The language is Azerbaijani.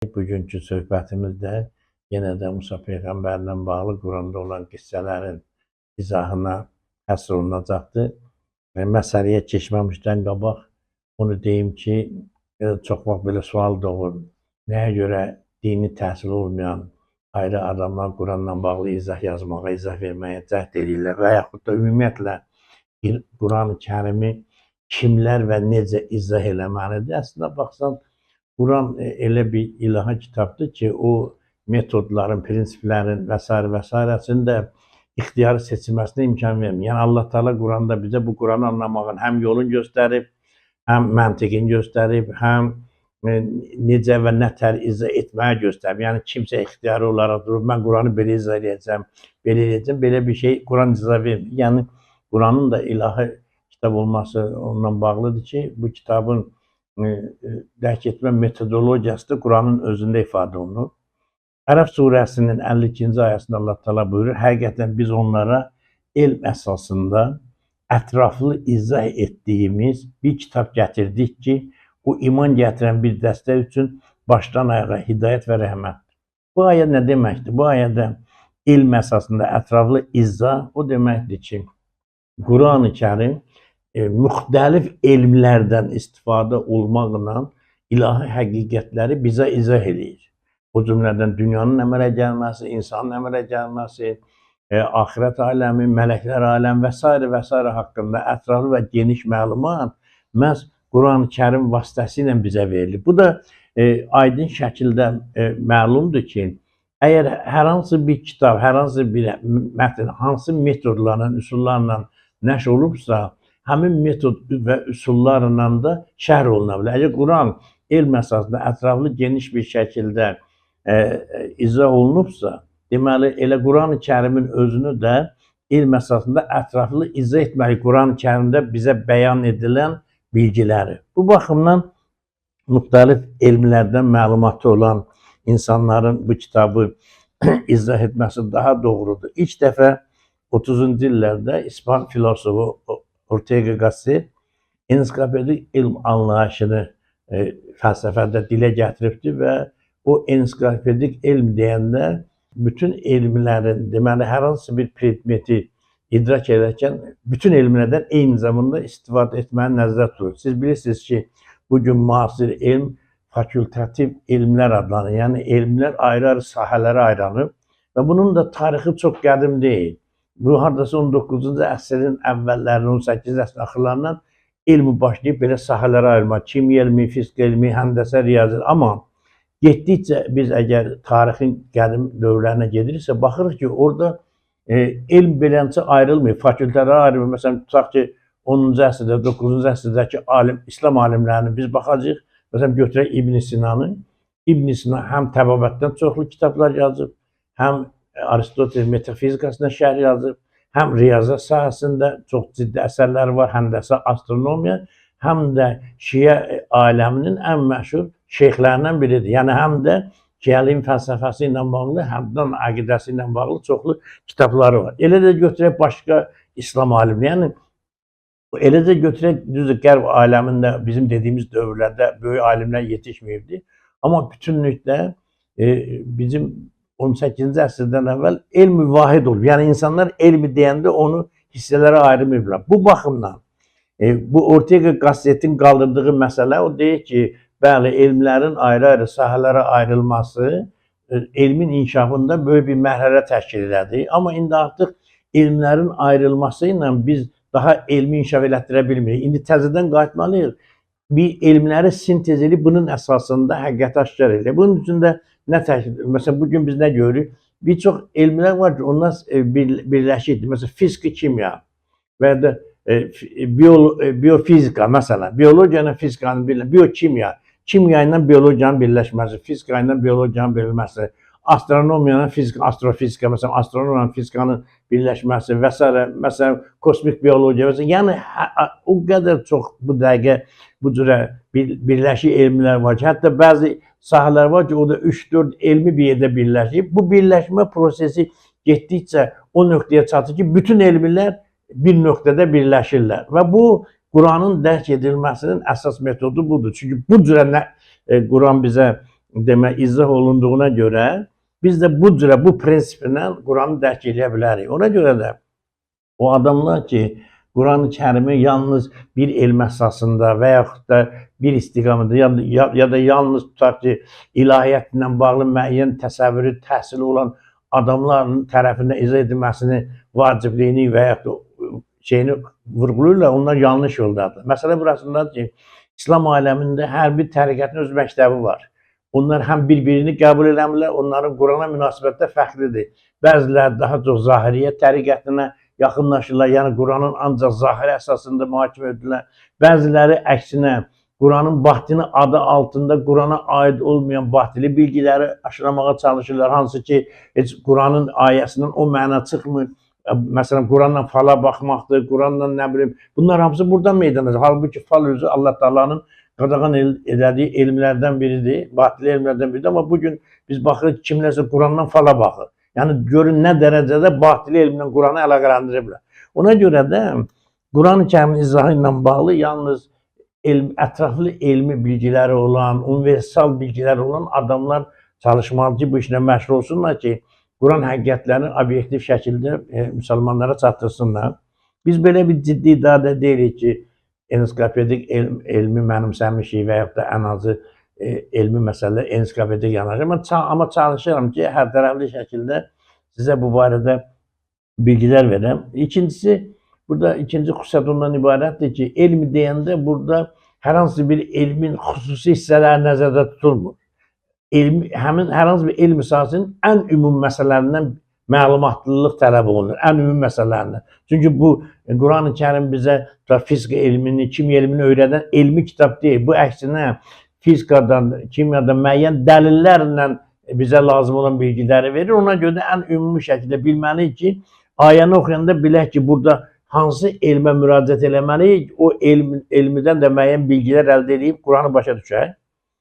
Bugünkü söhbətimizdə yenə də Musa Peyğəmbərlə bağlı Quranda olan qissələrin izahına həsr olunacaqdır. Məsələyə keçməmişdən qabaq bunu deyim ki, çox vaxt belə sual doğur. Nəyə görə dini təhsil olmayan ayrı adamlar Quranla bağlı izah yazmağa, izah verməyə cəhd edirlər və yaxud da ümumiyyətlə Quran-ı Kərimi kimlər və necə izah eləməlidir? Əslində baxsan, Quran elə bir ilahi kitabdır ki, o metodların, prinsiplərin və s. də ixtiyarı seçilməsinə imkan vermir. Yəni Allah Teala Quranda bizə bu Quranı anlamağın həm yolunu göstərib, həm məntiqini göstərib, həm necə və nə tər izah etməyi göstərib. Yəni kimsə ixtiyarı olaraq durub, mən Quranı belə izah edəcəm, belə bir şey Quran izah vermir. Yəni Quranın da ilahi kitab olması onunla bağlıdır ki, bu kitabın dərk etmə metodologiyası da Quranın özündə ifadə olunur. Ərəb surəsinin 52-ci ayəsində Allah Teala buyurur, həqiqətən biz onlara elm əsasında ətraflı izah etdiyimiz bir kitab gətirdik ki, bu iman gətirən bir dəstə üçün başdan ayağa hidayət və rəhmətdir. Bu ayə nə deməkdir? Bu ayədə elm əsasında ətraflı izah o deməkdir ki, Quran-ı Kərim müxtəlif elmlərdən istifadə olmaqla ilahi həqiqətləri bizə izah edir. O cümlədən dünyanın əmələ gəlməsi, insanın əmələ gəlməsi, axirət aləmi, mələklər aləmi və s. haqqında ətraflı və geniş məlumat məhz Quran-ı Kərim vasitəsilə bizə verilir. Bu da aydın şəkildə məlumdur ki, əgər hər hansı bir kitab, hər hansı bir mətn, hansı metodlarla, üsullarla nəşr olubsa, həmin metod və üsullarla da şərh oluna bilər. Əgər Quran elm əsasında ətraflı geniş bir şəkildə izah olunubsa, deməli elə Quran-ı Kərimin özünü də elm əsasında ətraflı izah etməli. Quran-ı Kərimdə bizə bəyan edilən bilgiləri. Bu baxımdan müxtəlif elmlərdən məlumatı olan insanların bu kitabı izah etməsi daha doğrudur. İlk dəfə 30-cu illərdə İspan filosofu Ortega Gasset ensiklopedik elm anlayışını fəlsəfədə dilə gətiribdir və o ensiklopedik elm deyəndə bütün elmlərin, deməli hər hansı bir predmeti idrak edərkən bütün elmlərdən eyni zamanda istifadə etməyi nəzərdə tutulur. Siz bilirsiniz ki, bugün müasir elm fakultativ elmlər adlanır. Yəni elmlər ayrı-ayrı sahələrə ayrılıb və bunun da tarixi çox qədim deyil. Bu hardasa 19-cu əsrin əvvəllərinin, 18-ci əsrin axırlarından elmi başlayıb belə sahələrə ayrılmaq. Kimya elmi, fizika elmi, həndəsə, riyaziyyat. Amma getdikcə biz əgər tarixin qədim dövrlərinə gediriksə, baxırıq ki, orada elm beləncə ayrılmır, fakültələrə ayrılmır. Məsələn, tutaq ki, 10-cu əsrdə, 9-cu əsrdəki İslam alimlərini biz baxacağıq. Məsələn, götürək İbn Sinanı. İbn Sina həm təbabətdən çoxlu kitablar yazıb, həm Aristoteles metafizikasına şərh yazıb, həm riyaziyyat sahəsində çox ciddi əsərləri var, həndəsə, astronomiya, həm də Şiə aləminin ən məşhur şeyxlərindən biridir. Yəni, həm də Şiəliyin fəlsəfəsi ilə bağlı, həm də əqidəsi ilə bağlı çoxlu kitabları var. Elə də götürək başqa İslam alimləri. Yəni, elə də götürək, düzdür, qərb aləmində bizim dediyimiz dövrlərdə böyük alimlər yetişməyibdir. Amma bütünlükdə bizim 18-ci əsrdən əvvəl elmi vahid olub. Yəni, insanlar elmi deyəndə onu hissələrə ayrılmırlar. Bu baxımdan, bu Ortega Gasset'in qaldırdığı məsələ o deyir ki, bəli, elmlərin ayrı-ayrı sahələrə ayrılması elmin inkişafında böyük bir mərhələ təşkil elədi. Amma indi artıq elmlərin ayrılması ilə biz daha elmi inkişaf elətdirə bilmirik. İndi təzədən qayıtmalıyıq. Bir elmləri sintez edib bunun əsasında həqiqəti aşkar edir. Bunun üçün də nə təşkil edir? Məsələn, bugün biz nə görürük? Bir çox elmlər var ki, onlar birləşir. Məsələn, fizika, kimya və ya da biofizika, məsələn, biologiya ilə fizikanın birləşməsi, biokimya, kimya ilə biologiyanın birləşməsi, fizika ilə biologiyanın birləşməsi, astronomiya ilə fizika, astrofizika, məsələn, astronomiya ilə fizikanın birləşməsi və s. Məsələn, kosmik biologiya və s. Yəni, o qədər çox bu dəqiqə bu cürə birləşik elmlər var ki, hətta bəzi sahələr var ki, o da 3-4 elmi bir yerdə birləşib. Bu birləşmə prosesi getdikcə o nöqtəyə çatır ki, bütün elmlər bir nöqtədə birləşirlər. Və bu, Quranın dərk edilməsinin əsas metodu budur. Çünki bu cürə Quran bizə demək izah olunduğuna görə biz də bu cürə bu prinsiplə Quranı dərk edə bilərik. Ona görə də o adamlar ki, Quran-ı-Kərimi yalnız bir elm əsasında və yaxud da bir istiqamətdə ya da yalnız tutaq ki, ilahiyyatla bağlı müəyyən təsəvvürü, təhsili olan adamların tərəfindən izah edilməsini vacibliyini və yaxud da şeyini vurğulayırlar, onlar yanlış yoldadır. Məsələ burasındadır ki, İslam aləmində hər bir təriqətin öz məktəbi var. Onlar həm bir-birini qəbul eləmirlər, onların Qurana münasibətdə fərqlidir. Bəziləri daha çox zahiriyyə təriqətinə yaxınlaşırlar, yəni Quranın ancaq zahiri əsasında mühakimə edirlər. Bəziləri əksinə Quranın batini adı altında Qurana aid olmayan batili bilgiləri aşılamağa çalışırlar, hansı ki, heç Quranın ayəsindən o məna çıxmır. Məsələn, Quranla fala baxmaqdır, Quranla nə bilim, bunlar hamısı buradan meydana çıxır. Halbuki fal özü Allah Taala'nın qadağan elədiyi elmlərdən biridir, batili elmlərdən biridir. Amma bugün biz baxırıq kimlərsə Qurandan fala baxır. Yəni görün nə dərəcədə batili elmlə Quranı əlaqələndiriblər. Ona görə də Quran-ı-Kərimin izahı ilə bağlı yalnız ətraflı elmi bilgiləri olan, universal bilgiləri olan adamlar çalışmalı ki, bu işlə məşğul olsunlar ki, Quran həqiqətlərini obyektiv şəkildə müsəlmanlara çatdırsınlar. Biz belə bir ciddi iddiada deyilik ki, ensiklopedik elmi mənimsəmişik və yaxud da ən azı elmi məsələlər ensiklopedik yanaşır. Amma çalışıram ki, hər tərəfli şəkildə sizə bu barədə bilgilər verəm. İkincisi, burada ikinci xüsusiyyət ondan ibarətdir ki, elmi deyəndə burada hər hansı bir elmin xüsusi hissələri nəzərdə tutulmur. Həmin hər hansı bir elm sahəsinin ən ümumi məsələlərindən məlumatlılıq tələb olunur, ən ümumi məsələlərindən. Çünki bu Quran-ı Kərim bizə fizika elmini, kimya elmini öyrədən elmi kitab deyil. Bu əksinə fizikadan, kimyadan müəyyən dəlillərlə bizə lazım olan bilgiləri verir. Ona görə də ən ümumi şəkildə bilməliyik ki, ayəni oxuyanda bilək ki, burada hansı elmə müraciət eləməliyik, o elmidən də müəyyən bilgilər əldə edib Quranı başa düşək.